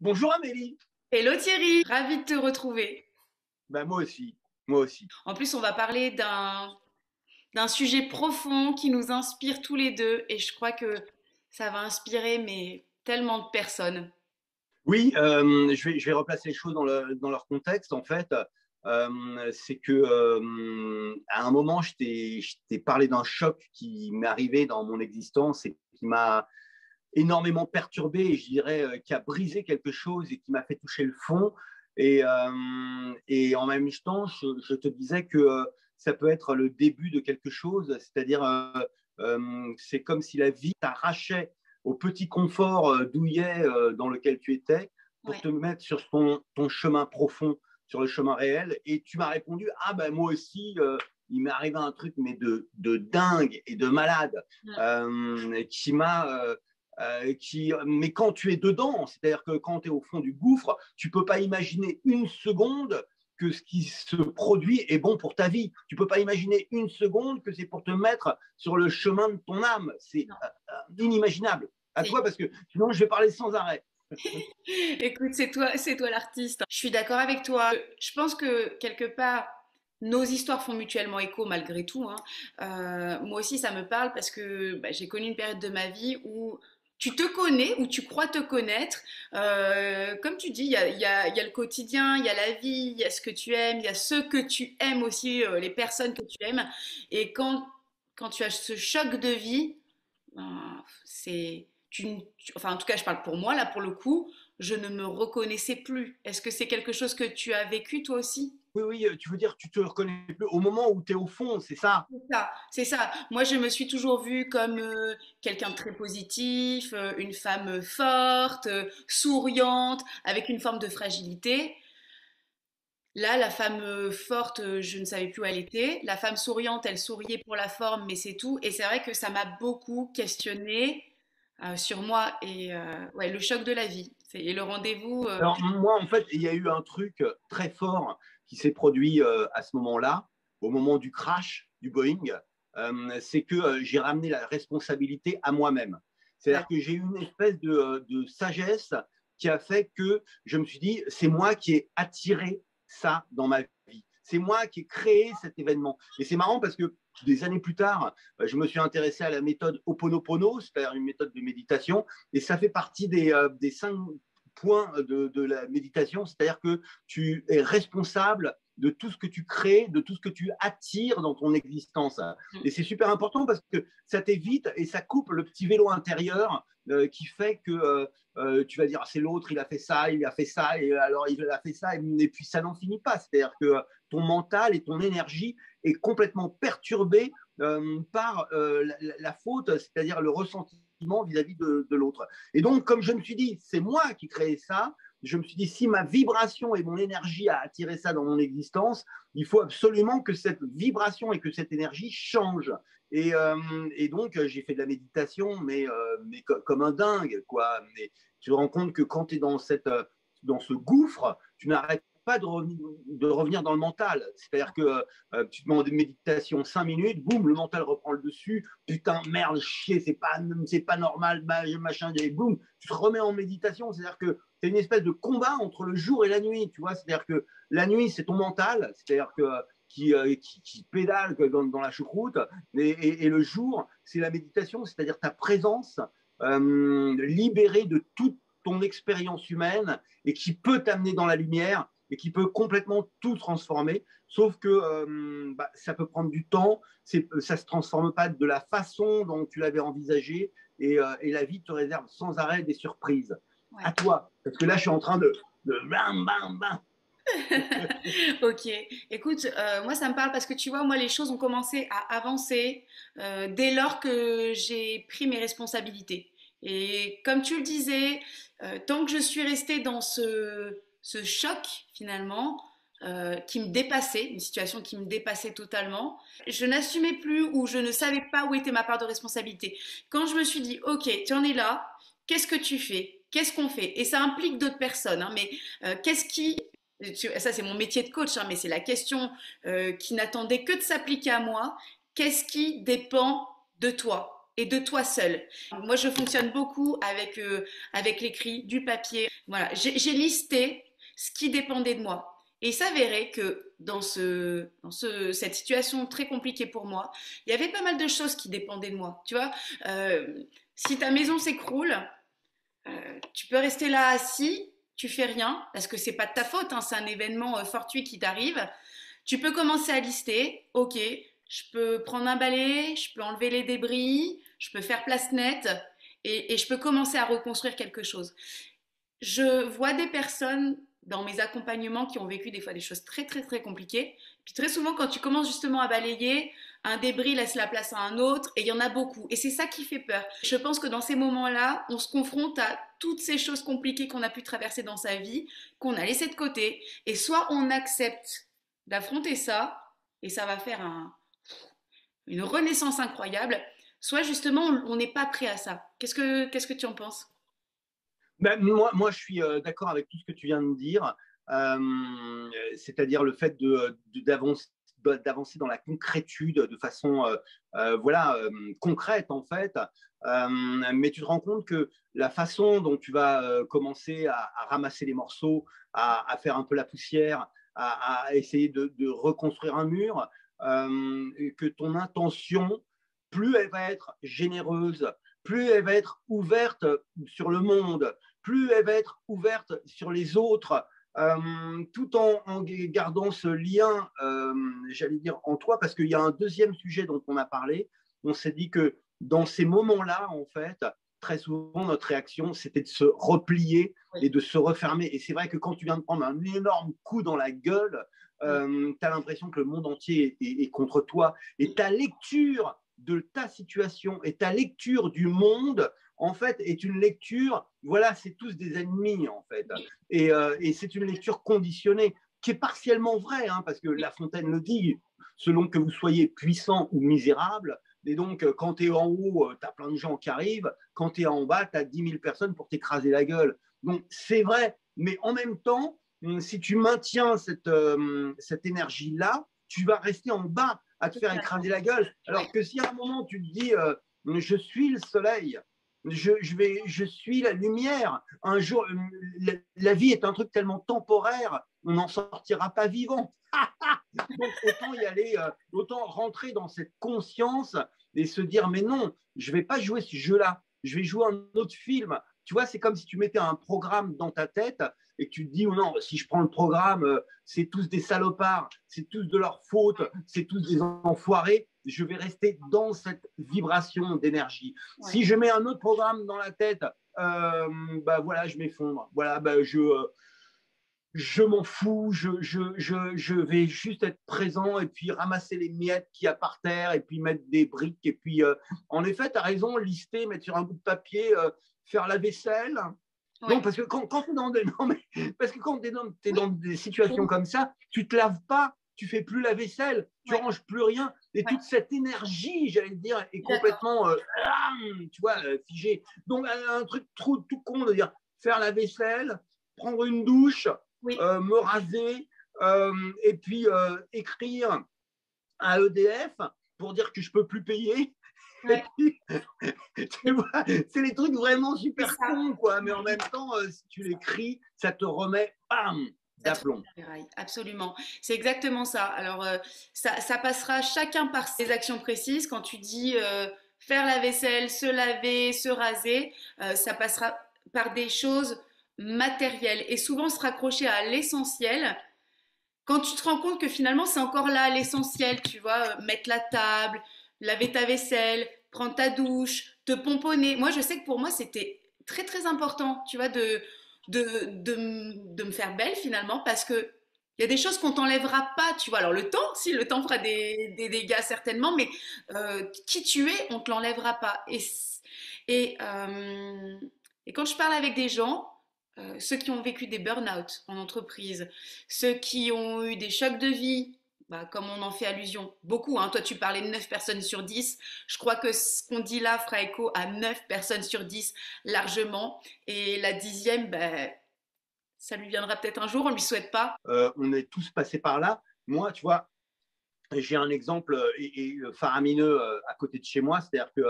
Bonjour Amélie. Hello Thierry, ravie de te retrouver. Ben, moi aussi, moi aussi. En plus, on va parler d'un sujet profond qui nous inspire tous les deux et je crois que ça va inspirer mais tellement de personnes. Oui, je vais replacer les choses dans leur contexte. En fait, c'est que à un moment, je t'ai parlé d'un choc qui m'est arrivé dans mon existence et qui m'a énormément perturbé et je dirais qui a brisé quelque chose et qui m'a fait toucher le fond. Et en même temps, je te disais que ça peut être le début de quelque chose, c'est-à-dire c'est comme si la vie t'arrachait au petit confort douillet dans lequel tu étais pour Ouais. te mettre sur ton chemin profond, sur le chemin réel. Et tu m'as répondu, ah ben moi aussi, il m'est arrivé un truc mais de dingue et de malade qui m'a mais quand tu es dedans, c'est-à-dire que quand tu es au fond du gouffre, tu peux pas imaginer une seconde que ce qui se produit est bon pour ta vie. Tu peux pas imaginer une seconde que c'est pour te mettre sur le chemin de ton âme. C'est Non, inimaginable. À c'est- toi, parce que sinon je vais parler sans arrêt. Écoute, c'est toi l'artiste. Je suis d'accord avec toi. Je pense que quelque part, nos histoires font mutuellement écho malgré tout, hein. Moi aussi, ça me parle parce que j'ai connu une période de ma vie où tu te connais, ou tu crois te connaître. Comme tu dis, il y a le quotidien, il y a la vie, il y a ce que tu aimes, il y a ceux que tu aimes aussi, les personnes que tu aimes. Et quand tu as ce choc de vie, c'est enfin en tout cas je parle pour moi là pour le coup, je ne me reconnaissais plus. Est-ce que c'est quelque chose que tu as vécu toi aussi? Oui, oui, tu veux dire, tu te reconnais plus au moment où tu es au fond, c'est ça. C'est ça, c'est ça. Moi, je me suis toujours vue comme quelqu'un de très positif, une femme forte, souriante, avec une forme de fragilité. Là, la femme forte, je ne savais plus où elle était. La femme souriante, elle souriait pour la forme, mais c'est tout. Et c'est vrai que ça m'a beaucoup questionnée sur moi et ouais, le choc de la vie. Et le rendez-vous. Alors moi, en fait, il y a eu un truc très fort qui s'est produit à ce moment-là, au moment du crash du Boeing, c'est que j'ai ramené la responsabilité à moi-même. C'est-à-dire que j'ai eu une espèce de sagesse qui a fait que je me suis dit, c'est moi qui ai attiré ça dans ma vie. C'est moi qui ai créé cet événement. Et c'est marrant parce que des années plus tard, je me suis intéressé à la méthode Ho'oponopono, c'est-à-dire une méthode de méditation, et ça fait partie des 5 points de la méditation, c'est-à-dire que tu es responsable de tout ce que tu crées, de tout ce que tu attires dans ton existence. Et c'est super important parce que ça t'évite et ça coupe le petit vélo intérieur qui fait que tu vas dire ah, c'est l'autre, il a fait ça, il a fait ça, et alors il a fait ça, et puis ça n'en finit pas. C'est-à-dire que ton mental et ton énergie est complètement perturbé par la faute, c'est-à-dire le ressentiment vis-à-vis de l'autre. Et donc, comme je me suis dit, c'est moi qui crée ça, je me suis dit, si ma vibration et mon énergie a attiré ça dans mon existence, il faut absolument que cette vibration et que cette énergie change. Et donc, j'ai fait de la méditation, comme un dingue, quoi. Mais tu te rends compte que quand tu es dans ce gouffre, tu n'arrêtes pas de revenir dans le mental. C'est-à-dire que tu te demandes une méditation 5 minutes, boum, le mental reprend le dessus, putain, merde, chier, c'est pas normal, machin, et boum, tu te remets en méditation. C'est-à-dire que c'est une espèce de combat entre le jour et la nuit, tu vois. C'est-à-dire que la nuit, c'est ton mental, c'est-à-dire que qui pédale dans la choucroute, et le jour, c'est la méditation, c'est-à-dire ta présence libérée de toute ton expérience humaine et qui peut t'amener dans la lumière et qui peut complètement tout transformer. Sauf que ça peut prendre du temps, ça ne se transforme pas de la façon dont tu l'avais envisagé et la vie te réserve sans arrêt des surprises. À Ouais. toi, parce que là, je suis en train de bam, bam, bam. Ok, écoute, moi ça me parle parce que tu vois, moi les choses ont commencé à avancer dès lors que j'ai pris mes responsabilités. Et comme tu le disais, tant que je suis restée dans ce choc finalement, qui me dépassait, une situation qui me dépassait totalement, je n'assumais plus ou je ne savais pas où était ma part de responsabilité. Quand je me suis dit, ok, tu en es là, qu'est-ce que tu fais? Qu'est-ce qu'on fait? Et ça implique d'autres personnes, hein, mais qu'est-ce qui ça c'est mon métier de coach, hein, mais c'est la question qui n'attendait que de s'appliquer à moi. Qu'est-ce qui dépend de toi? et de toi seul. Moi, je fonctionne beaucoup avec l'écrit, du papier. Voilà, j'ai listé ce qui dépendait de moi. Et il s'avérait que cette situation très compliquée pour moi, il y avait pas mal de choses qui dépendaient de moi. Tu vois, si ta maison s'écroule, tu peux rester là assis, tu fais rien, parce que c'est pas de ta faute, hein, c'est un événement fortuit qui t'arrive. Tu peux commencer à lister, ok, je peux prendre un balai, je peux enlever les débris, je peux faire place nette et je peux commencer à reconstruire quelque chose. Je vois des personnes dans mes accompagnements qui ont vécu des fois des choses très très très compliquées. Puis très souvent quand tu commences justement à balayer, un débris laisse la place à un autre et il y en a beaucoup. Et c'est ça qui fait peur. Je pense que dans ces moments-là, on se confronte à toutes ces choses compliquées qu'on a pu traverser dans sa vie, qu'on a laissées de côté. Et soit on accepte d'affronter ça, et ça va faire une renaissance incroyable, soit justement on n'est pas prêt à ça. Qu'est-ce que tu en penses? Ben, moi, je suis d'accord avec tout ce que tu viens de dire, c'est-à-dire le fait d'avancer dans la concrétude de façon voilà, concrète en fait. Mais tu te rends compte que la façon dont tu vas commencer à ramasser les morceaux, à faire un peu la poussière, à essayer de reconstruire un mur, que ton intention, plus elle va être généreuse, plus elle va être ouverte sur le monde, plus elle va être ouverte sur les autres, tout en gardant ce lien, j'allais dire, en toi, parce qu'il y a un deuxième sujet dont on a parlé. On s'est dit que dans ces moments-là, en fait, très souvent, notre réaction, c'était de se replier et de se refermer. Et c'est vrai que quand tu viens de prendre un énorme coup dans la gueule, tu as l'impression que le monde entier est contre toi. Et ta lecture de ta situation et ta lecture du monde, en fait, est une lecture, voilà, c'est tous des ennemis, en fait. Et c'est une lecture conditionnée, qui est partiellement vraie, hein, parce que La Fontaine le dit, selon que vous soyez puissant ou misérable. Et donc, quand tu es en haut, tu as plein de gens qui arrivent. Quand tu es en bas, tu as 10 000 personnes pour t'écraser la gueule. Donc, c'est vrai. Mais en même temps, si tu maintiens cette énergie-là, tu vas rester en bas à te faire écraser la gueule. Alors que si à un moment, tu te dis, je suis le soleil, je suis la lumière. Un jour, la vie est un truc tellement temporaire, on n'en sortira pas vivant. Donc autant y aller, autant rentrer dans cette conscience et se dire mais non, je vais pas jouer ce jeu-là, je vais jouer un autre film. Tu vois, c'est comme si tu mettais un programme dans ta tête et que tu te dis oh non, si je prends le programme, c'est tous des salopards, c'est tous de leur faute, c'est tous des enfoirés. Je vais rester dans cette vibration d'énergie. Ouais. Si je mets un autre programme dans la tête, bah voilà, je m'effondre. Voilà, bah je m'en fous, je vais juste être présent et puis ramasser les miettes qu'il y a par terre et puis mettre des briques. Et puis, en effet, tu as raison, lister, mettre sur un bout de papier, faire la vaisselle. Ouais. Non, parce que quand tu es dans des, non, mais, parce que quand t'es dans des situations comme ça, tu te laves pas, tu fais plus la vaisselle, tu ranges plus rien. Et toute cette énergie, j'allais dire, est complètement, tu vois, figée. Donc, un truc tout con de dire faire la vaisselle, prendre une douche, me raser et puis écrire à EDF pour dire que je peux plus payer. Ouais. Puis, tu vois, c'est les trucs vraiment super cons, quoi. Mais en même temps, si tu l'écris, ça te remet, bam, d'aplomb. Absolument, c'est exactement ça. Alors, ça passera chacun par ses actions précises. Quand tu dis faire la vaisselle, se laver, se raser, ça passera par des choses matérielles et souvent se raccrocher à l'essentiel. Quand tu te rends compte que finalement, c'est encore là l'essentiel, tu vois, mettre la table, laver ta vaisselle, prendre ta douche, te pomponner. Moi, je sais que pour moi, c'était très, très important, tu vois, de me faire belle finalement parce que il y a des choses qu'on t'enlèvera pas, tu vois. Alors le temps, si le temps fera des dégâts certainement, mais qui tu es, on te l'enlèvera pas. Et quand je parle avec des gens, ceux qui ont vécu des burn-out en entreprise, ceux qui ont eu des chocs de vie, bah, comme on en fait allusion, beaucoup, hein. Toi tu parlais de 9 personnes sur 10, je crois que ce qu'on dit là fera écho à 9 personnes sur 10 largement, et la 10e, bah, ça lui viendra peut-être un jour, on ne lui souhaite pas. On est tous passés par là. Moi, tu vois, j'ai un exemple faramineux à côté de chez moi, c'est-à-dire que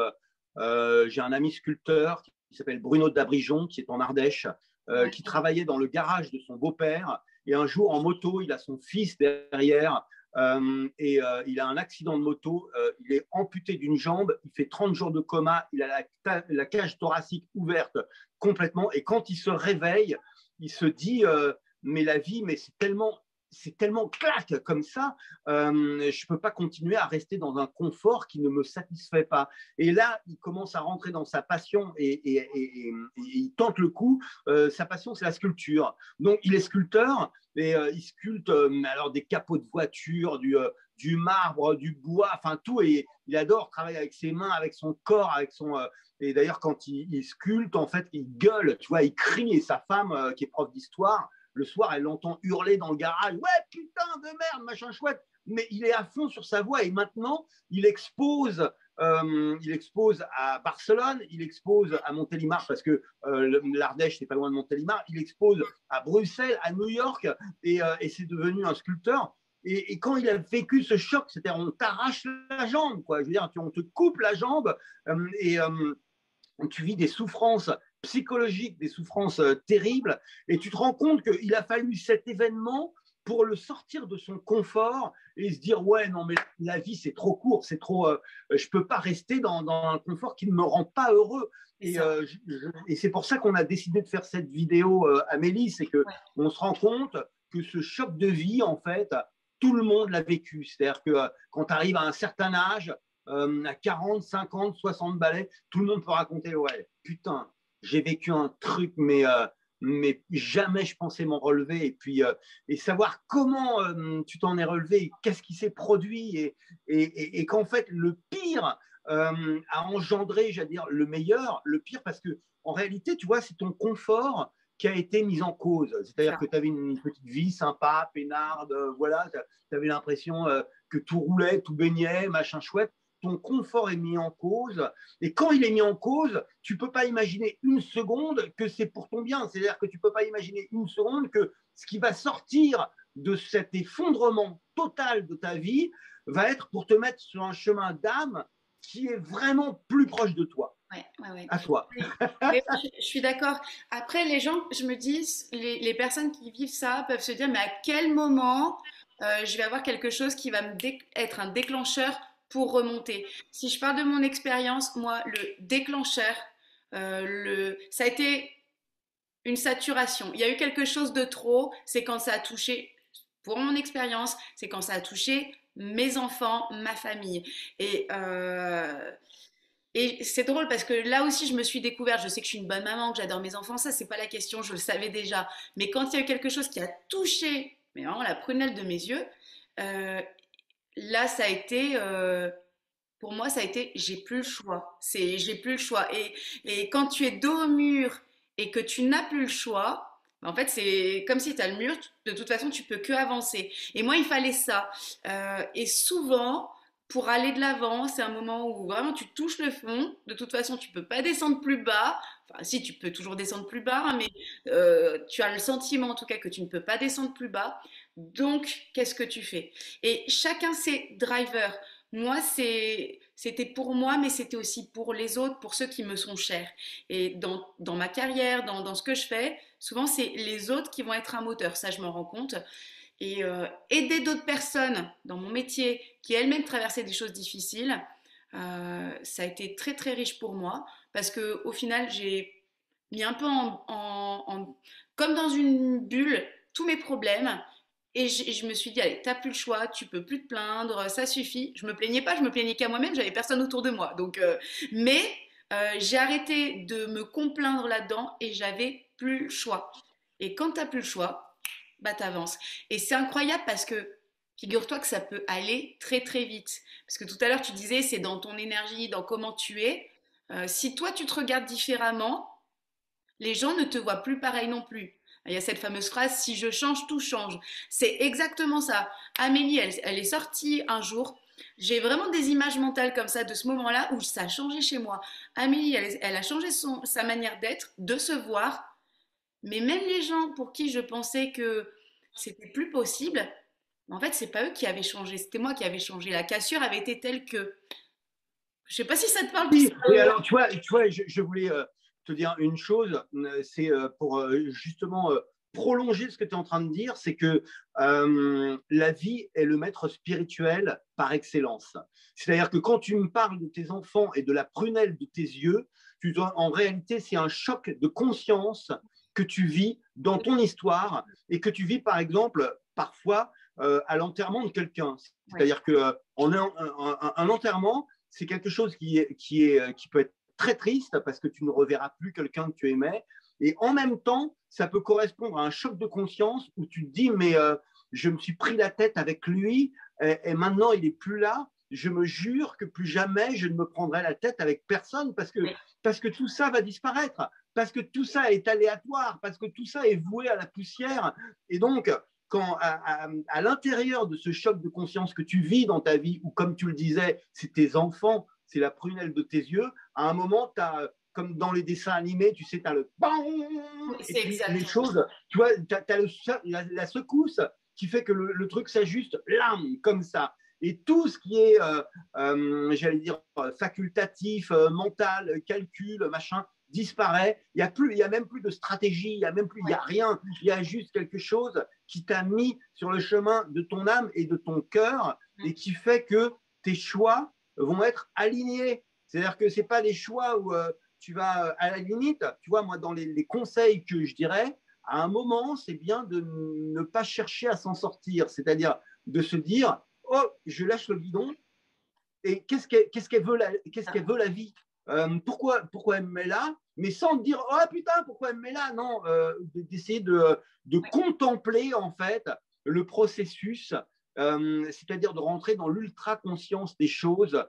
J'ai un ami sculpteur qui s'appelle Bruno Dabrijon, qui est en Ardèche, qui travaillait dans le garage de son beau-père. Et un jour, en moto, il a son fils derrière. Il a un accident de moto, il est amputé d'une jambe, il fait 30 jours de coma, il a la cage thoracique ouverte complètement. Et quand il se réveille, il se dit mais la vie, mais c'est tellement claque comme ça, je ne peux pas continuer à rester dans un confort qui ne me satisfait pas. Et là, il commence à rentrer dans sa passion et il tente le coup. Sa passion, c'est la sculpture. Donc, il est sculpteur et il sculpte alors des capots de voiture, du marbre, du bois, enfin tout. Et il adore travailler avec ses mains, avec son corps, avec son. Et d'ailleurs, quand il sculpte, en fait, il gueule, tu vois, il crie. Et sa femme, qui est prof d'histoire, le soir, elle l'entend hurler dans le garage. Ouais, putain de merde, machin chouette. Mais il est à fond sur sa voix et maintenant, il expose à Barcelone, il expose à Montélimar parce que l'Ardèche, c'est pas loin de Montélimar. Il expose à Bruxelles, à New York et c'est devenu un sculpteur. Et quand il a vécu ce choc, c'est-à-dire on t'arrache la jambe, quoi. Je veux dire, on te coupe la jambe et tu vis des souffrances psychologiques, des souffrances terribles, et tu te rends compte qu'il a fallu cet événement pour le sortir de son confort et se dire ouais non mais la vie c'est trop court, c'est trop, je peux pas rester dans un confort qui ne me rend pas heureux. Et c'est pour ça qu'on a décidé de faire cette vidéo, Amélie, c'est que on se rend compte que ce choc de vie en fait tout le monde l'a vécu, c'est-à-dire que quand tu arrives à un certain âge, à 40, 50, 60 balais, tout le monde peut raconter ouais putain j'ai vécu un truc mais jamais je pensais m'en relever. Et puis, et savoir comment tu t'en es relevé, qu'est-ce qui s'est produit, et qu'en fait, le pire a engendré, j'allais dire, le meilleur, le pire, parce que en réalité, tu vois, c'est ton confort qui a été mis en cause. C'est-à-dire que tu avais une petite vie sympa, peinarde, voilà, tu avais l'impression que tout roulait, tout baignait, machin chouette. Ton confort est mis en cause. Et quand il est mis en cause, tu ne peux pas imaginer une seconde que c'est pour ton bien. C'est-à-dire que tu ne peux pas imaginer une seconde que ce qui va sortir de cet effondrement total de ta vie va être pour te mettre sur un chemin d'âme qui est vraiment plus proche de toi. Ouais. À toi. Je suis d'accord. Après, les gens, je me dis, les personnes qui vivent ça peuvent se dire, mais à quel moment je vais avoir quelque chose qui va être un déclencheur pour remonter. Si je parle de mon expérience, moi, le déclencheur, ça a été une saturation. Il y a eu quelque chose de trop, c'est quand ça a touché, pour mon expérience, c'est quand ça a touché mes enfants, ma famille. Et, euh, et c'est drôle parce que là aussi, je me suis découverte. Je sais que je suis une bonne maman, que j'adore mes enfants. Ça, c'est pas la question. Je le savais déjà. Mais quand il y a eu quelque chose qui a touché, mais vraiment la prunelle de mes yeux, euh, là, ça a été, pour moi, ça a été, j'ai plus le choix. J'ai plus le choix. Et quand tu es dos au mur et que tu n'as plus le choix, en fait, c'est comme si tu as le mur, de toute façon, tu peux que avancer. Et moi, il fallait ça. Et souvent, pour aller de l'avant, c'est un moment où vraiment tu touches le fond. De toute façon, tu peux pas descendre plus bas. Enfin, si, tu peux toujours descendre plus bas, hein, mais tu as le sentiment en tout cas que tu ne peux pas descendre plus bas. Donc, qu'est-ce que tu fais? Et chacun ses drivers. Moi, c'était pour moi, mais c'était aussi pour les autres, pour ceux qui me sont chers. Et dans ma carrière, dans ce que je fais, souvent, c'est les autres qui vont être un moteur. Ça, je m'en rends compte. Et aider d'autres personnes dans mon métier qui elles-mêmes traversaient des choses difficiles, ça a été très, très riche pour moi. Parce qu'au final, j'ai mis un peu comme dans une bulle tous mes problèmes. Et je me suis dit, allez, t'as plus le choix, tu peux plus te plaindre, ça suffit. Je me plaignais pas, je me plaignais qu'à moi-même, j'avais personne autour de moi. Donc, mais j'ai arrêté de me complaindre là-dedans et j'avais plus le choix. Et quand t'as plus le choix, bah t'avances. Et c'est incroyable parce que figure-toi que ça peut aller très très vite. Parce que tout à l'heure tu disais c'est dans ton énergie, dans comment tu es. Si toi tu te regardes différemment, les gens ne te voient plus pareil non plus. Il y a cette fameuse phrase, si je change, tout change. C'est exactement ça. Amélie, elle est sortie un jour. J'ai vraiment des images mentales comme ça de ce moment-là où ça a changé chez moi. Amélie, elle a changé sa manière d'être, de se voir. Mais même les gens pour qui je pensais que c'était plus possible, en fait, c'est pas eux qui avaient changé, c'était moi qui avais changé. La cassure avait été telle que. Je sais pas si ça te parle tout ça. Oui, et alors tu vois je voulais te dire une chose, c'est pour justement prolonger ce que tu es en train de dire, c'est que la vie est le maître spirituel par excellence. C'est-à-dire que quand tu me parles de tes enfants et de la prunelle de tes yeux, en réalité, c'est un choc de conscience que tu vis dans ton histoire et que tu vis, par exemple, parfois à l'enterrement de quelqu'un. Ouais. C'est-à-dire qu'un un enterrement, c'est quelque chose qui peut être très triste parce que tu ne reverras plus quelqu'un que tu aimais. Et en même temps, ça peut correspondre à un choc de conscience où tu te dis, mais je me suis pris la tête avec lui et maintenant il n'est plus là. Je me jure que plus jamais je ne me prendrai la tête avec personne parce que tout ça va disparaître, parce que tout ça est aléatoire, parce que tout ça est voué à la poussière. Et donc, quand à l'intérieur de ce choc de conscience que tu vis dans ta vie, ou comme tu le disais, c'est tes enfants, c'est la prunelle de tes yeux, à un moment, tu as, comme dans les dessins animés, tu sais, tu as le Oui, et c'est puis les exactement ça. choses, tu vois, tu as la secousse qui fait que le truc s'ajuste, là, comme ça. Et tout ce qui est, j'allais dire, facultatif, mental, calcul, machin, disparaît. Il y a même plus de stratégie, il y a même plus, il y Ouais. a rien. Il y a juste quelque chose qui t'a mis sur le chemin de ton âme et de ton cœur et qui fait que tes choix vont être alignés. C'est-à-dire que c'est pas des choix où tu vas à la limite. Tu vois, moi, dans les conseils que je dirais, à un moment, c'est bien de ne pas chercher à s'en sortir. C'est-à-dire de se dire, oh, je lâche le guidon et qu'est-ce qu'elle veut la vie, pourquoi elle me met là, mais sans dire oh putain pourquoi elle me met là, non, d'essayer de contempler en fait le processus, c'est-à-dire de rentrer dans l'ultra conscience des choses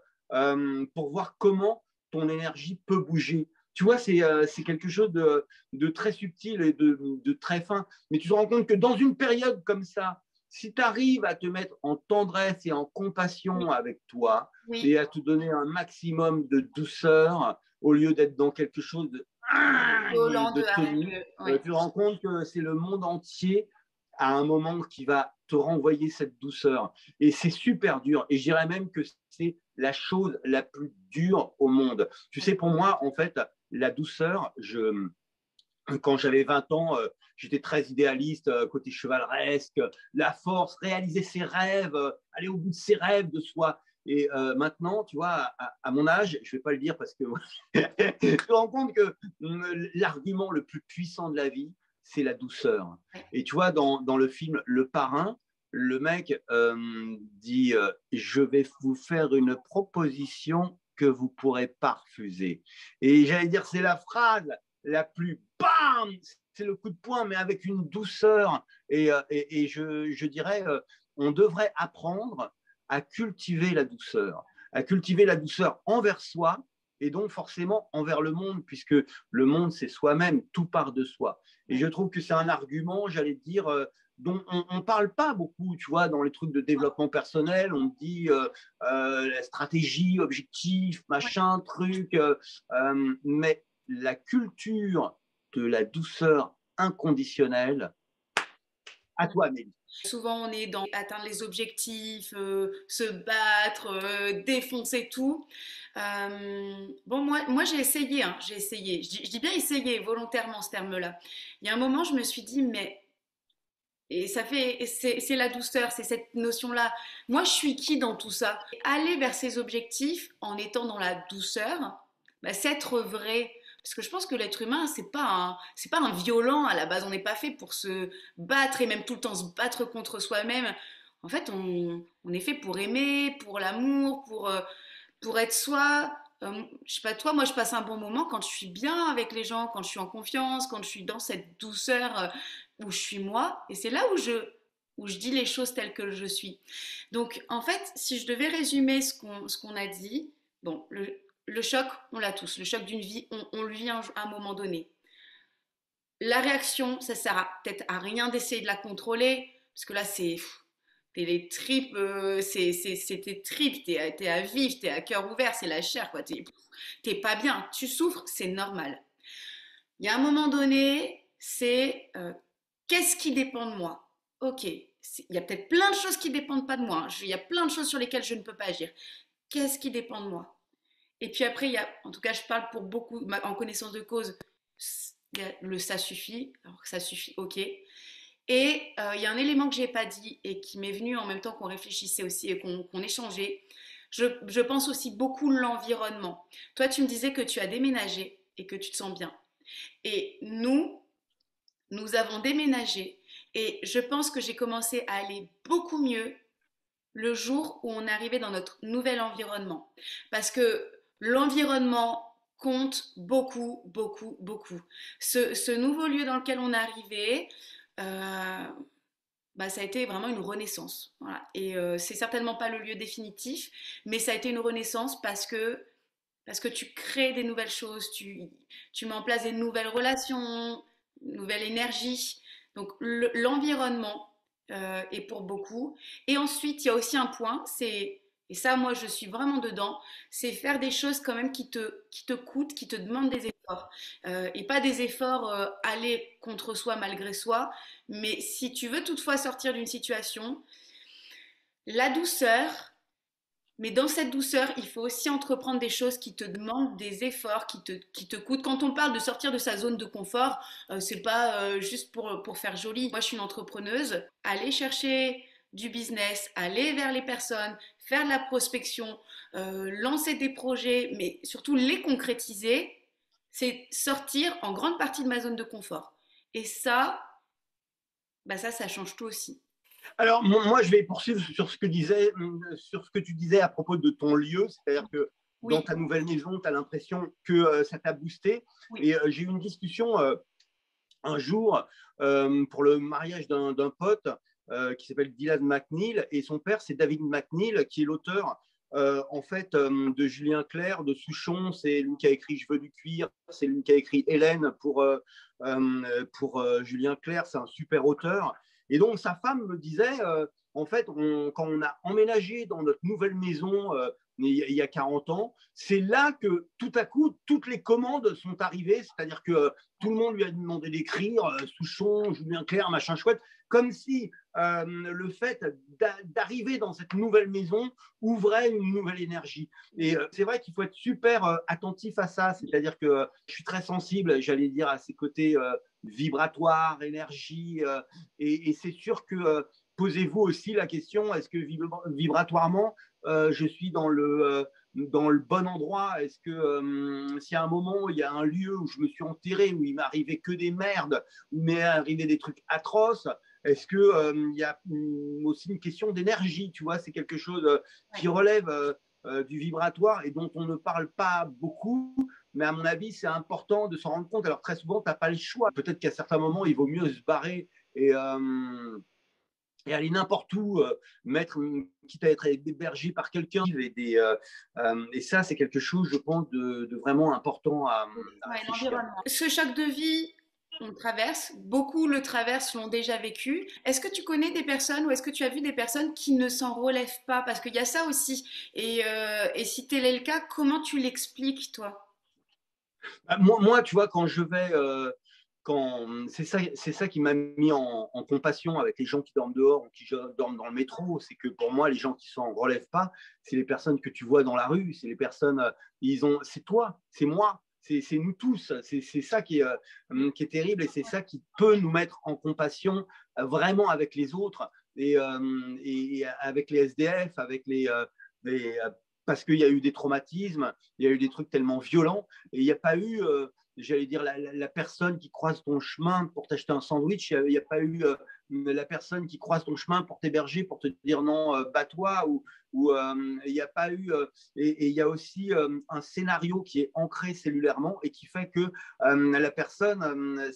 pour voir comment ton énergie peut bouger. Tu vois, c'est quelque chose de très subtil et de très fin. Mais tu te rends compte que dans une période comme ça, si tu arrives à te mettre en tendresse et en compassion Oui, avec toi oui, et à te donner un maximum de douceur au lieu d'être dans quelque chose violent de de tenu, ouais. tu te rends compte que c'est le monde entier à un moment qui va te renvoyer cette douceur. Et c'est super dur. Et je dirais même que c'est la chose la plus dure au monde. Tu sais, pour moi, en fait, la douceur, quand j'avais 20 ans, j'étais très idéaliste, côté chevaleresque, la force, réaliser ses rêves, aller au bout de ses rêves de soi. Et maintenant, tu vois, à mon âge, je ne vais pas le dire parce que je te rends compte que l'argument le plus puissant de la vie, c'est la douceur. Ouais. Et tu vois, dans le film Le Parrain, le mec dit je vais vous faire une proposition que vous ne pourrez pas refuser. Et j'allais dire, c'est la phrase la plus bam, c'est le coup de poing, mais avec une douceur. Et je dirais, on devrait apprendre à cultiver la douceur envers soi et donc forcément envers le monde, puisque le monde, c'est soi-même, tout part de soi. Et je trouve que c'est un argument, j'allais dire, dont on ne parle pas beaucoup, tu vois, dans les trucs de développement personnel, on dit la stratégie, objectif, machin, truc, mais la culture de la douceur inconditionnelle, à toi, Amélie. Souvent, on est dans atteindre les objectifs, se battre, défoncer tout. Bon, moi j'ai essayé, hein, j'ai essayé. Je dis bien essayer volontairement ce terme-là. Il y a un moment, je me suis dit, mais et ça fait, c'est la douceur, c'est cette notion-là. Moi, je suis qui dans tout ça? Aller vers ses objectifs en étant dans la douceur, bah, c'est être vrai. Parce que je pense que l'être humain, c'est pas un violent à la base. On n'est pas fait pour se battre et même tout le temps se battre contre soi-même. En fait, on est fait pour aimer, pour l'amour, pour être soi. Je sais pas toi, moi je passe un bon moment quand je suis bien avec les gens, quand je suis en confiance, quand je suis dans cette douceur où je suis moi. Et c'est là où je dis les choses telles que je suis. Donc en fait, si je devais résumer ce qu'on a dit, bon, le choc, on l'a tous. Le choc d'une vie, on le vit à un moment donné. La réaction, ça sert peut-être à rien d'essayer de la contrôler, parce que là, t'es les tripes, c'est tes tripes, t'es à vif, t'es à cœur ouvert, c'est la chair, quoi. T'es pas bien, tu souffres, c'est normal. Il y a un moment donné, c'est qu'est-ce qui dépend de moi? Ok, il y a peut-être plein de choses qui dépendent pas de moi, hein. Il y a plein de choses sur lesquelles je ne peux pas agir. Qu'est-ce qui dépend de moi? Et puis après, il y a, en tout cas, je parle pour beaucoup, en connaissance de cause, il y a le ça suffit, alors que ça suffit, ok. Et il y a un élément que j'ai pas dit et qui m'est venu en même temps qu'on réfléchissait aussi et qu'on échangeait. Je pense aussi beaucoup l'environnement. Toi, tu me disais que tu as déménagé et que tu te sens bien. Et nous avons déménagé et je pense que j'ai commencé à aller beaucoup mieux le jour où on est arrivé dans notre nouvel environnement. Parce que l'environnement compte beaucoup, beaucoup, beaucoup. Ce nouveau lieu dans lequel on est arrivé, euh, bah, ça a été vraiment une renaissance. Voilà. Et c'est certainement pas le lieu définitif, mais ça a été une renaissance parce que tu crées des nouvelles choses, tu mets en place des nouvelles relations, une nouvelle énergie. Donc l'environnement est pour beaucoup. Et ensuite, il y a aussi un point, et ça moi je suis vraiment dedans, c'est faire des choses quand même qui te coûtent, qui te demandent des efforts. Et pas des efforts aller contre soi malgré soi, mais si tu veux toutefois sortir d'une situation, la douceur, mais dans cette douceur, il faut aussi entreprendre des choses qui te demandent des efforts, qui te coûtent. Quand on parle de sortir de sa zone de confort, c'est pas juste pour faire joli. Moi, je suis une entrepreneuse. Aller chercher du business, aller vers les personnes, faire de la prospection, lancer des projets, mais surtout les concrétiser, c'est sortir en grande partie de ma zone de confort. Et ça, bah ça change tout aussi. Alors, moi, je vais poursuivre sur ce que tu disais à propos de ton lieu, c'est-à-dire que dans Oui, ta nouvelle maison, tu as l'impression que ça t'a boosté. oui, Et j'ai eu une discussion un jour pour le mariage d'un pote qui s'appelle Dylan McNeil, et son père, c'est David McNeil, qui est l'auteur en fait de Julien Clerc, de Souchon. C'est lui qui a écrit Je veux du cuir, c'est lui qui a écrit Hélène pour Julien Clerc, c'est un super auteur. Et donc sa femme me disait, en fait, quand on a emménagé dans notre nouvelle maison il y a 40 ans, c'est là que tout à coup, toutes les commandes sont arrivées, c'est-à-dire que tout le monde lui a demandé d'écrire Souchon, Julien Clerc, machin chouette, comme si le fait d'arriver dans cette nouvelle maison ouvrait une nouvelle énergie. Et c'est vrai qu'il faut être super attentif à ça, c'est-à-dire que je suis très sensible, j'allais dire, à ces côtés vibratoires, énergie, et c'est sûr que posez-vous aussi la question, est-ce que vibratoirement, je suis dans le bon endroit? Est-ce que s'il y a un moment où il y a un lieu où je me suis enterré, où il m'est arrivé que des merdes, où il m'est arrivé des trucs atroces, est-ce que il y a aussi une question d'énergie, tu vois? C'est quelque chose qui relève du vibratoire et dont on ne parle pas beaucoup, mais à mon avis, c'est important de s'en rendre compte. Alors très souvent, tu n'as pas le choix. Peut-être qu'à certains moments, il vaut mieux se barrer et aller n'importe où, quitte à être hébergé par quelqu'un. Et ça, c'est quelque chose, je pense, de vraiment important à ouais, réfléchir. l'environnement. Ce choc de vie, on le traverse, beaucoup le traversent, l'ont déjà vécu. Est-ce que tu connais des personnes ou est-ce que tu as vu des personnes qui ne s'en relèvent pas? Parce qu'il y a ça aussi. Et si tel est le cas, comment tu l'expliques, toi? Moi, tu vois, quand je vais, c'est ça qui m'a mis en compassion avec les gens qui dorment dehors ou qui dorment dans le métro. C'est que pour moi, les gens qui s'en relèvent pas, c'est les personnes que tu vois dans la rue, c'est les personnes, c'est toi, c'est moi. C'est nous tous, c'est ça qui est terrible et c'est ça qui peut nous mettre en compassion vraiment avec les autres et avec les SDF, les parce qu'il y a eu des traumatismes, il y a eu des trucs tellement violents et il n'y a pas eu, j'allais dire, la personne qui croise ton chemin pour t'acheter un sandwich, il n'y a pas eu la personne qui croise ton chemin pour t'héberger, pour te dire non, bats-toi, ou il n'y a pas eu, et il y a aussi un scénario qui est ancré cellulairement et qui fait que la personne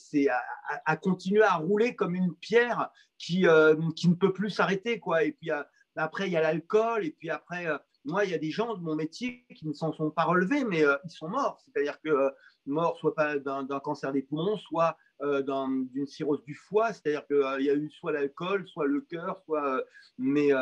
a continué à rouler comme une pierre qui ne peut plus s'arrêter, quoi. Et puis après, il y a l'alcool, et puis après, moi, il y a des gens de mon métier qui ne s'en sont pas relevés, mais ils sont morts. C'est-à-dire que morts soit pas d'un cancer des poumons, soit d'une cirrhose du foie. C'est-à-dire qu'il y a eu soit l'alcool, soit le cœur, mais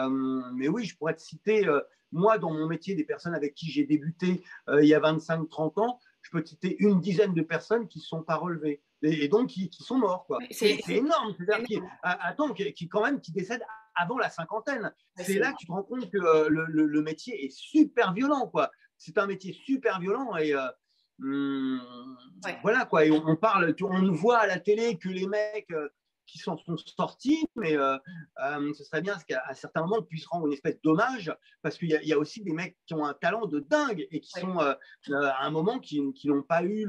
oui, je pourrais te citer, moi, dans mon métier, des personnes avec qui j'ai débuté il y a 25-30 ans, je peux te citer une dizaine de personnes qui ne se sont pas relevées. Et donc qui sont morts, quoi. C'est énorme. C'est-à-dire attends, quand même, qui décèdent avant la cinquantaine. C'est là que tu te rends compte que le métier est super violent, quoi. c'est un métier super violent et Ouais. voilà quoi. Et on parle, on voit à la télé que les mecs qui s'en sont sortis, mais ce serait bien qu'à certains moments on puisse rendre une espèce d'hommage parce qu'il y a aussi des mecs qui ont un talent de dingue et qui Ouais. sont à un moment qui n'ont pas eu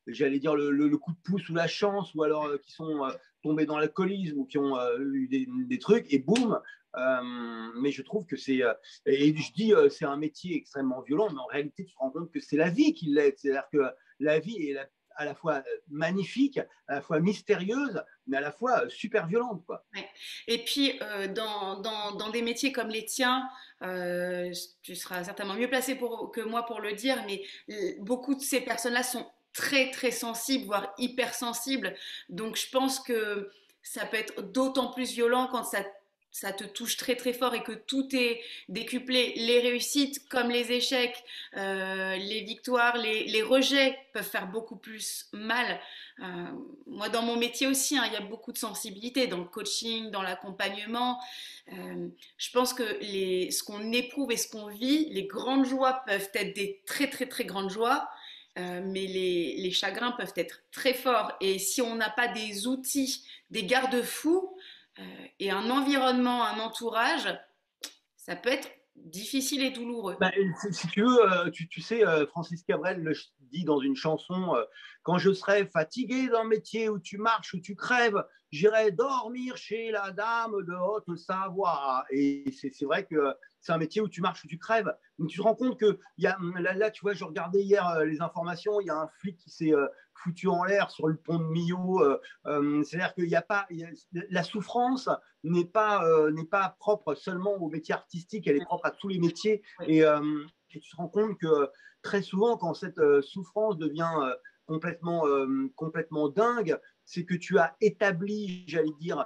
j'allais dire le coup de pouce ou la chance, ou alors qui sont tombés dans l'alcoolisme ou qui ont eu des trucs, et boum. Mais je trouve que et je dis c'est un métier extrêmement violent, mais en réalité tu te rends compte que c'est la vie qui l'aide. C'est-à-dire que la vie est à la fois magnifique, à la fois mystérieuse, mais à la fois super violente, quoi. Ouais. Et puis, dans des métiers comme les tiens, tu seras certainement mieux placé que moi pour le dire, mais beaucoup de ces personnes-là sont très, très sensibles, voire hypersensibles. Donc, je pense que ça peut être d'autant plus violent quand ça te touche très, très fort et que tout est décuplé. Les réussites comme les échecs, les victoires, les rejets peuvent faire beaucoup plus mal. Euh, Moi, dans mon métier aussi, hein, il y a beaucoup de sensibilité dans le coaching, dans l'accompagnement. Je pense que ce qu'on éprouve et ce qu'on vit, les grandes joies peuvent être des très très très grandes joies, mais les chagrins peuvent être très forts. Et si on n'a pas des outils, des garde-fous et un environnement, un entourage, ça peut être difficile et douloureux. Bah, si tu veux, tu sais, Francis Cabrel le dit dans une chanson, quand je serai fatigué d'un métier où tu marches, où tu crèves, j'irai dormir chez la dame de Haute-Savoie. Et c'est vrai que c'est un métier où tu marches, où tu crèves. Mais tu te rends compte que là, tu vois, je regardais hier les informations, il y a un flic qui s'est foutu en l'air sur le pont de Millau. C'est-à-dire qu'il n'y a pas, la souffrance n'est pas propre seulement au métier artistique, elle est propre à tous les métiers. Et tu te rends compte que très souvent, quand cette souffrance devient complètement dingue, c'est que tu as établi, j'allais dire,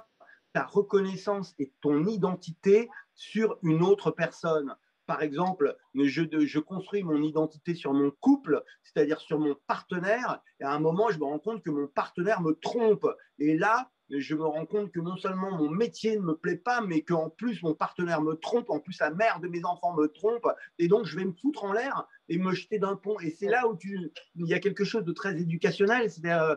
ta reconnaissance et ton identité sur une autre personne. Par exemple, je construis mon identité sur mon couple, c'est-à-dire sur mon partenaire, et à un moment, je me rends compte que mon partenaire me trompe. Et là, je me rends compte que non seulement mon métier ne me plaît pas, mais qu'en plus mon partenaire me trompe, en plus la mère de mes enfants me trompe, et donc je vais me foutre en l'air et me jeter d'un pont. Et c'est là où il y a quelque chose de très éducationnel, c'est-à-dire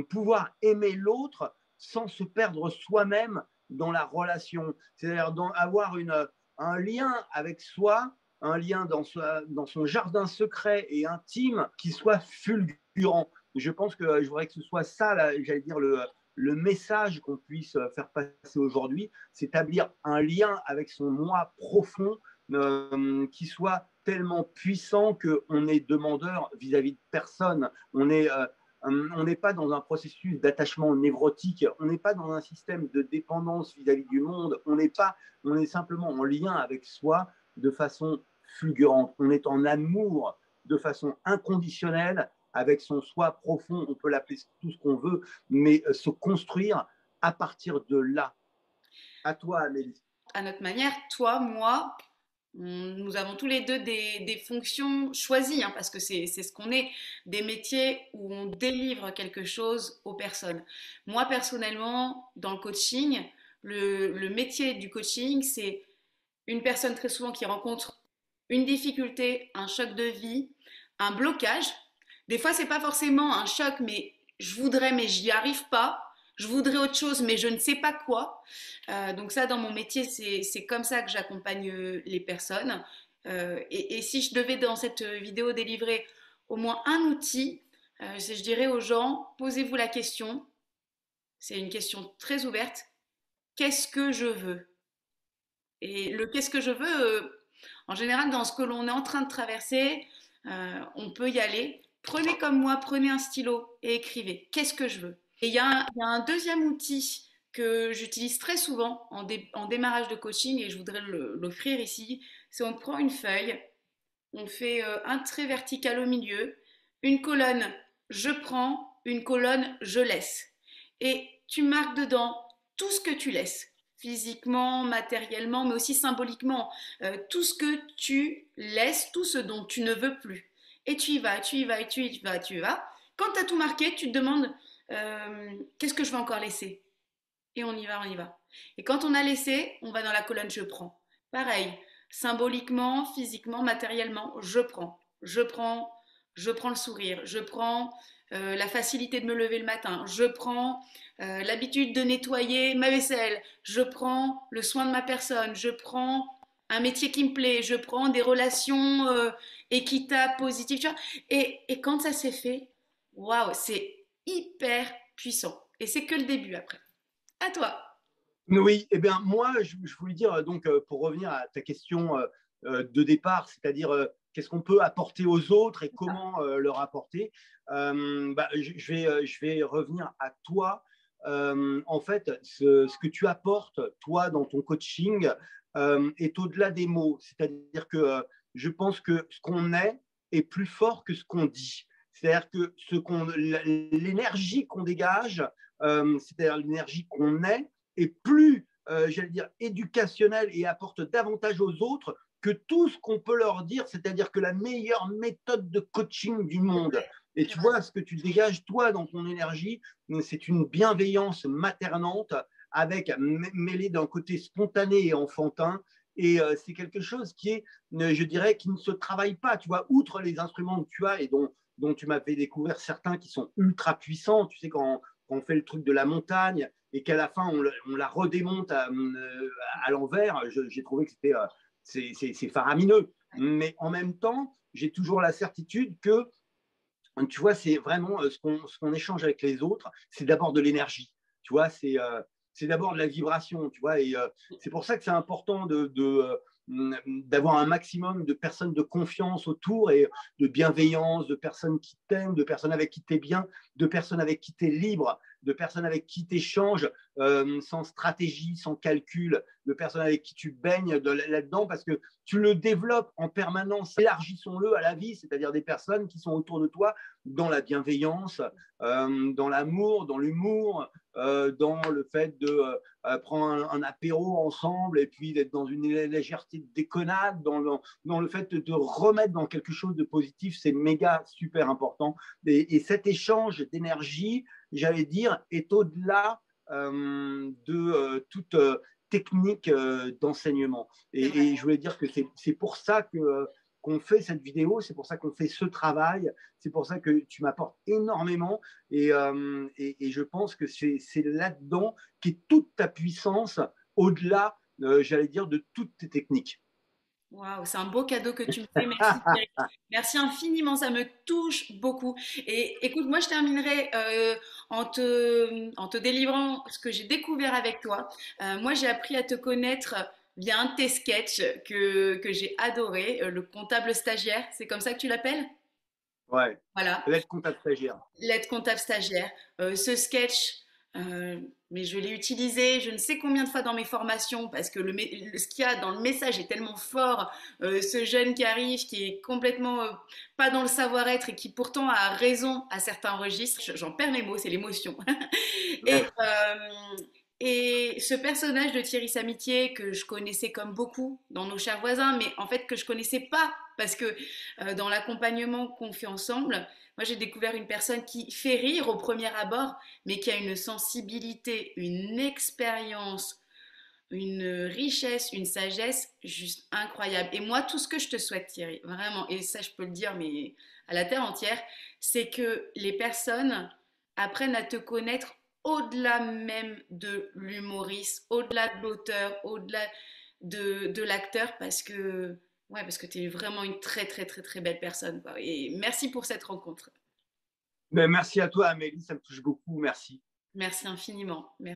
pouvoir aimer l'autre sans se perdre soi-même dans la relation, c'est-à-dire avoir un lien avec soi, un lien dans son jardin secret et intime qui soit fulgurant. Je pense que je voudrais que ce soit ça, j'allais dire, le message qu'on puisse faire passer aujourd'hui, c'est établir un lien avec son moi profond qui soit tellement puissant qu'on est demandeur vis-à-vis de personne. On n'est pas dans un processus d'attachement névrotique, on n'est pas dans un système de dépendance vis-à-vis du monde, on est simplement en lien avec soi de façon fulgurante. On est en amour de façon inconditionnelle avec son soi profond, on peut l'appeler tout ce qu'on veut, mais se construire à partir de là. À toi, Amélie. À notre manière, toi, moi, nous avons tous les deux des fonctions choisies, hein, parce que c'est ce qu'on est, des métiers où on délivre quelque chose aux personnes. Moi, personnellement, dans le coaching, le métier du coaching, c'est une personne très souvent qui rencontre une difficulté, un choc de vie, un blocage. Des fois, c'est pas forcément un choc, mais je voudrais, mais j'y arrive pas. Je voudrais autre chose, mais je ne sais pas quoi. Donc ça, dans mon métier, c'est comme ça que j'accompagne les personnes. Et si je devais, dans cette vidéo, délivrer au moins un outil, je dirais aux gens, posez-vous la question, c'est une question très ouverte, qu'est-ce que je veux? Et le qu'est-ce que je veux, en général, dans ce que l'on est en train de traverser, on peut y aller. Prenez comme moi, prenez un stylo et écrivez. Qu'est-ce que je veux? Et il y a un deuxième outil que j'utilise très souvent en démarrage de coaching et je voudrais l'offrir ici. C'est on prend une feuille, on fait un trait vertical au milieu, une colonne je prends, une colonne je laisse. Et tu marques dedans tout ce que tu laisses, physiquement, matériellement, mais aussi symboliquement, tout ce que tu laisses, tout ce dont tu ne veux plus. Et tu y vas, tu y vas, et tu y vas, tu y vas. Quand tu as tout marqué, tu te demandes qu'est-ce que je vais encore laisser? Et on y va, on y va. Et quand on a laissé, on va dans la colonne je prends. Pareil, symboliquement, physiquement, matériellement, je prends. je prends le sourire, je prends la facilité de me lever le matin, je prends l'habitude de nettoyer ma vaisselle, je prends le soin de ma personne, je prends un métier qui me plaît, je prends des relations équitables, positives, tu vois. Et quand ça s'est fait, waouh, c'est hyper puissant. Et c'est que le début après. À toi. Oui, eh bien, moi, je voulais dire, donc, pour revenir à ta question de départ, c'est-à-dire qu'est-ce qu'on peut apporter aux autres et comment leur apporter, bah, je vais revenir à toi. En fait, ce que tu apportes, toi, dans ton coaching, est au-delà des mots. C'est-à-dire que je pense que ce qu'on est plus fort que ce qu'on dit. C'est-à-dire que l'énergie qu'on dégage, c'est-à-dire l'énergie qu'on est plus, j'allais dire, éducationnel et apporte davantage aux autres que tout ce qu'on peut leur dire, c'est-à-dire que la meilleure méthode de coaching du monde. Et tu vois, ce que tu dégages, toi, dans ton énergie, c'est une bienveillance maternante avec mêlée d'un côté spontané et enfantin. Et c'est quelque chose qui est, je dirais, qui ne se travaille pas. Tu vois, outre les instruments que tu as et dont tu m'as fait découvrir certains qui sont ultra puissants. Tu sais, quand on fait le truc de la montagne et qu'à la fin, on la redémonte à l'envers, j'ai trouvé que c'est faramineux. Mais en même temps, j'ai toujours la certitude que, tu vois, c'est vraiment ce qu'on échange avec les autres, c'est d'abord de l'énergie. Tu vois, c'est d'abord de la vibration. Tu vois, et c'est pour ça que c'est important d'avoir un maximum de personnes de confiance autour et de bienveillance, de personnes qui t'aiment, de personnes avec qui tu es bien, de personnes avec qui tu es libre, de personnes avec qui tu échanges sans stratégie, sans calcul, de personnes avec qui tu baignes là-dedans parce que tu le développes en permanence. Élargissons-le à la vie, c'est-à-dire des personnes qui sont autour de toi dans la bienveillance, dans l'amour, dans l'humour, dans le fait de prendre un apéro ensemble et puis d'être dans une légèreté de déconnade, dans le fait de te remettre dans quelque chose de positif, c'est méga super important. Et cet échange d'énergie, j'allais dire, est au-delà de toute technique d'enseignement. Et je voulais dire que c'est pour ça qu'on fait cette vidéo, c'est pour ça qu'on fait ce travail, c'est pour ça que tu m'apportes énormément et je pense que c'est là-dedans qu'est toute ta puissance au-delà, j'allais dire, de toutes tes techniques. Waouh, c'est un beau cadeau que tu me fais. Merci, Thierry. Merci infiniment, ça me touche beaucoup. Et écoute, moi, je terminerai en te délivrant ce que j'ai découvert avec toi. Moi, j'ai appris à te connaître via un de tes sketchs que j'ai adoré, le comptable stagiaire. C'est comme ça que tu l'appelles? Ouais, Voilà. l'aide comptable stagiaire. L'aide comptable stagiaire. Ce sketch, mais je l'ai utilisé je ne sais combien de fois dans mes formations parce que ce qu'il y a dans le message est tellement fort. Ce jeune qui arrive, qui est complètement pas dans le savoir-être et qui pourtant a raison à certains registres. J'en perds mes mots, c'est l'émotion. Et, et ce personnage de Thierry Samitier que je connaissais comme beaucoup dans Nos chers voisins, mais en fait que je connaissais pas parce que dans l'accompagnement qu'on fait ensemble, moi j'ai découvert une personne qui fait rire au premier abord, mais qui a une sensibilité, une expérience, une richesse, une sagesse juste incroyable. Et moi, tout ce que je te souhaite, Thierry, vraiment, et ça je peux le dire, mais à la terre entière, c'est que les personnes apprennent à te connaître au-delà même de l'humoriste, au-delà de l'auteur, au-delà de l'acteur, parce que tu es vraiment une très, très, très, très belle personne, quoi. Et merci pour cette rencontre. Mais merci à toi, Amélie, ça me touche beaucoup. Merci. Merci infiniment. Merci.